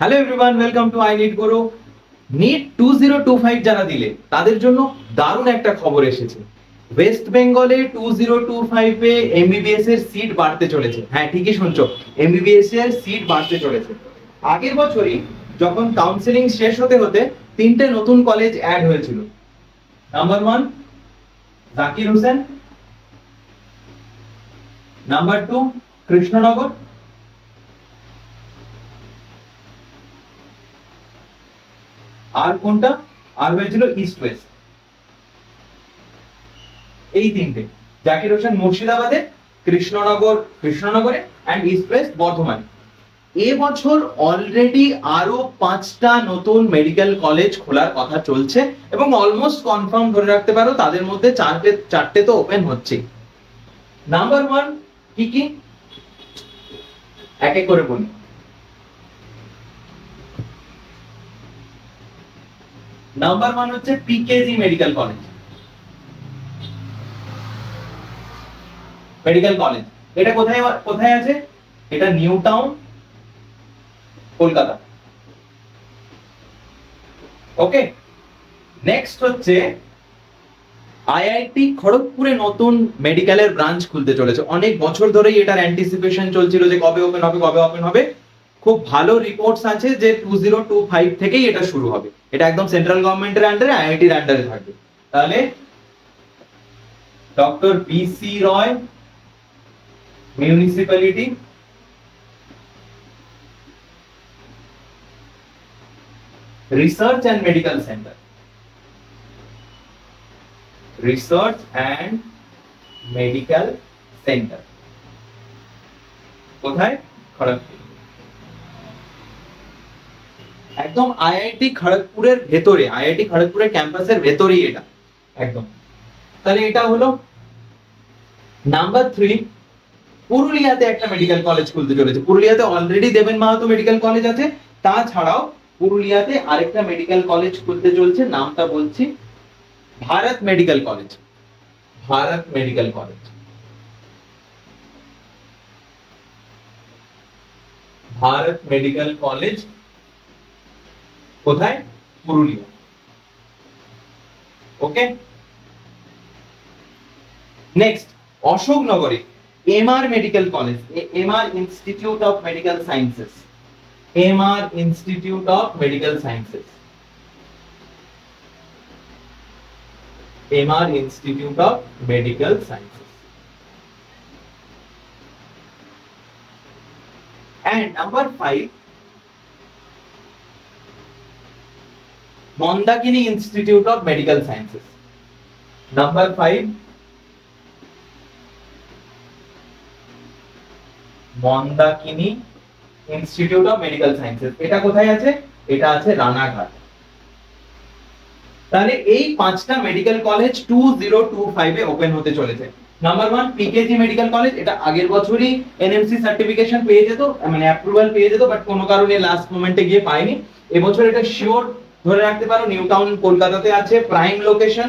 Hello everyone, welcome to I NEET Guru. NEET 2025 যারা দিলে তাদের জন্য দারুণ একটা খবর এসেছে। ওয়েস্ট বেঙ্গলে 2025 এ এমবিবিএস এর সিট বাড়তে চলেছে। হ্যাঁ, ঠিকই শুনছো, এমবিবিএস এর সিট বাড়তে চলেছে। আগের বছরই যখন কাউন্সেলিং শেষ হতে হতে তিনটে নতুন কলেজ অ্যাড হয়েছিল। নাম্বার 1 জাকির হোসেন, নাম্বার 2 কৃষ্ণনগর, আর কোনটা আর হয়েছিল ইস্ট ওয়েস্ট। এই তিনটে, জাকির হোসেন মুর্শিদাবাদে, কৃষ্ণনগরে এন্ড ইস্ট ওয়েস্ট বর্ধমানে। এবছর অলরেডি আরো 5টা নতুন মেডিকেল কলেজ খোলার কথা চলছে এবং অলমোস্ট কনফার্ম ধরে রাখতে পারো তাদের মধ্যে চারটে তো ওপেন হচ্ছে। নাম্বার 1 কি কি এক এক করে বলি। নাম্বার 1 হচ্ছে পিকেজি মেডিকেল কলেজ। এটা কোথায় আছে? এটা নিউ টাউন, কলকাতা। ওকে, নেক্সট হচ্ছে আইআইটি খড়গপুরে নতুন মেডিকেলের ব্রাঞ্চ খুলতে চলেছে। অনেক বছর ধরেই এটার অ্যান্টিসিপেশন চলছিল যে কবে ওপেন হবে। খুব ভালো রিপোর্টস আছে যে 2025 থেকেই এটা শুরু হবে। এটা একদম সেন্ট্রাল গভর্নমেন্টের আন্ডারে, আইআইটির আন্ডারে থাকবে। তাহলে doctor BC Roy municipality, research and medical centre, কোথায়? খড়গপুর। একদম আইআইটি খড়গপুরের ভেতরে, আইআইটি খড়গপুরের ক্যাম্পাসের ভেতরেই এটা একদম। তাহলে এটা হলো। নাম্বার 3, পুরুলিয়াতে একটা মেডিকেল কলেজ খুলতে চলেছে। পুরুলিয়াতে অলরেডি দেবেন মাহাতো মেডিকেল কলেজ আছে, তাছাড়াও পুরুলিয়াতে আরেকটা মেডিকেল কলেজ খুলতে চলছে। নামটা বলছি, ভারত মেডিকেল কলেজ। কোথায়? পুরুলিয়া। ওকে, নেক্সট অশোকনগরে MR medical college, MR institute of medical sciences, and number 5 Mandakini Institute of Medical Sciences. Number 5 Mandakini institute of medical sciences. এটা কোথায় আছে? এটা আছে রানাঘাট। তাহলে এই 5টা মেডিকেল কলেজ 2025 এ ওপেন হতে চলেছে। নাম্বার 1 পিকেজি মেডিকেল কলেজ, এটা আগের বছরই এনএমসি সার্টিফিকেশন পেয়ে যেত, মানে অ্যাপ্রুভাল পেয়ে যেত, বাট কোনো কারণে লাস্ট মোমেন্টে গিয়ে পায়নি। এবছর এটা শিওর ধরে রাখতে পারো, নিউ টাউন কলকাতাতে আছে, প্রাইম লোকেশন।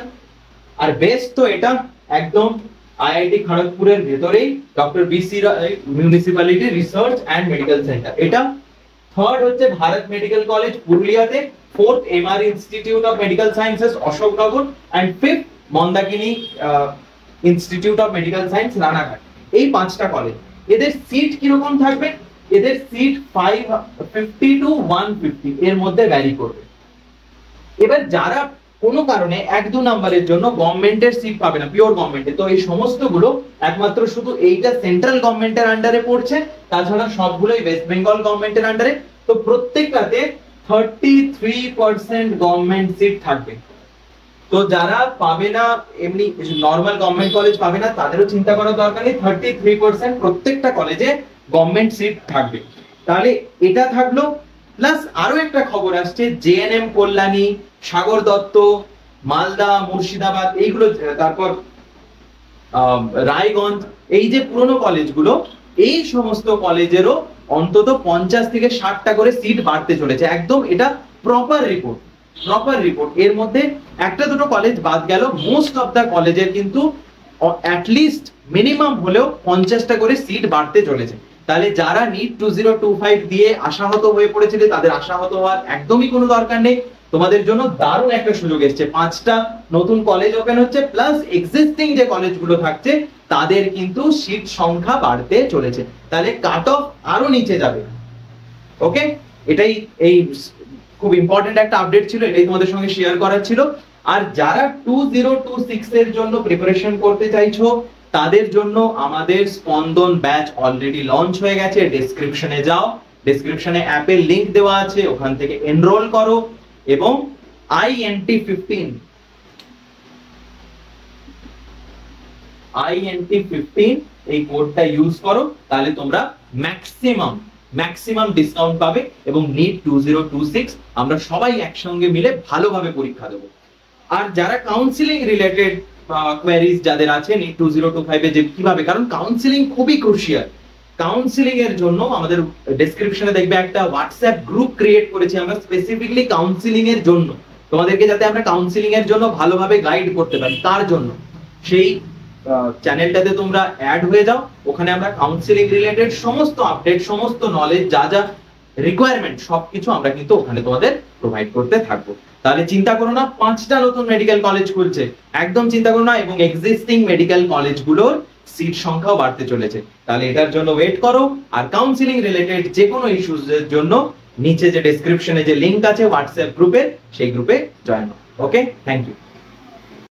আর বেস্ট তো এটা একদম আইআইটি খড়গপুরের ভেতরেই, doctor BC Roy municipality research and medical centre. এটা থার্ড হচ্ছে ভারত মেডিকেল কলেজ পুরুলিয়াতে, fourth MR institute of medical sciences Ashoknagar, and fifth Mandakini institute of medical science Ranaghat. এই 5টা কলেজ, এদের সিট কিরকম থাকবে? এদের সিট 550 টু 150 এর মধ্যে ভ্যারি করবে। এবার যারা কোনো কারণে 1-2 নাম্বারের জন্য গভর্নমেন্টের সিট পাবে না, পিওর গভর্নমেন্টে, তো এই সমস্ত গুলো একমাত্র শুধু এইটা সেন্ট্রাল গভর্নমেন্টের আন্ডারে পড়ছে, তাছাড়া সবগুলোই ওয়েস্ট বেঙ্গল গভর্নমেন্টের আন্ডারে। তো প্রত্যেকটাতে 33% গভর্নমেন্ট সিট থাকবে। তো যারা পাবে না, এমনি নরমাল গভর্নমেন্ট কলেজ পাবে না, তাদেরও চিন্তা করার দরকার নেই, 33% প্রত্যেকটা কলেজে গভর্নমেন্ট সিট থাকবে। তাহলে এটা থাকলো। প্লাস আরো একটা খবর আসছে, জেএনএম কল্যাণী, সাগর দত্ত, মালদা, মুর্শিদাবাদ, এইগুলো, তারপর রায়গঞ্জ, এই যে পুরনো কলেজগুলো, এই সমস্ত কলেজেরও অন্তত 50 থেকে 60টা করে সিট বাড়তে চলেছে। একদম এটা প্রপার রিপোর্ট। এর মধ্যে একটা দুটো কলেজ বাদ গেল, মোস্ট অফ দা কলেজের কিন্তু অ্যাটলিস্ট মিনিমাম হলেও 50টা করে সিট বাড়তে চলেছে। তাহলে যারা নিট 2025 দিয়ে আশাহত হয়ে পড়েছিল তাদের আশাহত হওয়ার একদমই কোনো দরকার নেই। তোমাদের জন্য দারুণ একটা সুযোগ এসেছে, 5টা নতুন কলেজ ওপেন হচ্ছে, প্লাস এক্সিস্টিং যে কলেজগুলো থাকছে তাদের কিন্তু সিট সংখ্যা বাড়তে চলেছে, তাহলে কাট অফ আরো নিচে যাবে। ওকে, এটাই এই খুব ইম্পর্টেন্ট একটা আপডেট ছিল, এটাই তোমাদের সঙ্গে শেয়ার করার ছিল। আর যারা 2026 এর জন্য প্রিপারেশন করতে চাইছো তাদের জন্য আমাদের স্পন্দন ব্যাচ অলরেডি লঞ্চ হয়ে গেছে। ডেসক্রিপশনে যাও, ডেসক্রিপশনে অ্যাপের লিংক দেওয়া আছে, ওখান থেকে এনরোল করো এবং INT15 এই কোডটা ইউজ করো, তাহলে তোমরা ম্যাক্সিমাম ডিসকাউন্ট পাবে এবং নিট 2026 আমরা সবাই একসঙ্গে মিলে ভালোভাবে পরীক্ষা দেব। আর যারা কাউন্সিলিং রিলেটেড কোয়েরিজ যাদের আছে নিট 2025 এ যে কিভাবে, কারণ কাউন্সিলিং খুবই ক্রুশিয়াল, কাউন্সিলিং এর জন্য আমাদের ডেসক্রিপশনে দেখবে একটা হোয়াটসঅ্যাপ গ্রুপ ক্রিয়েট করেছি আমরা স্পেসিফিকলি কাউন্সিলিং এর জন্য, তোমাদেরকে যাতে আমরা কাউন্সিলিং এর জন্য ভালোভাবে গাইড করতে পারি তার জন্য। সেই চ্যানেলটাতে তোমরা অ্যাড হয়ে যাও, ওখানে আমরা কাউন্সিলিং রিলেটেড সমস্ত আপডেট, সমস্ত নলেজ, যা যা রিকোয়ারমেন্ট সবকিছু আমরা কিন্তু ওখানে তোমাদের প্রোভাইড করতে থাকবো। তাহলে চিন্তা করো না, 5টা নতুন মেডিকেল কলেজ খুলছে, একদম চিন্তা করো না, এবং এক্সিস্টিং মেডিকেল কলেজগুলোর সিট সংখ্যাও বাড়তে চলেছে। তাহলে এটার জন্য ওয়েট করো, আর কাউন্সিলিং রিলেটেড যে কোনো ইস্যুস এর জন্য নিচে যে ডেসক্রিপশনে যে লিংক আছে হোয়াটসঅ্যাপ গ্রুপের, সেই গ্রুপে জয়েন করো। ওকে, থ্যাংক ইউ।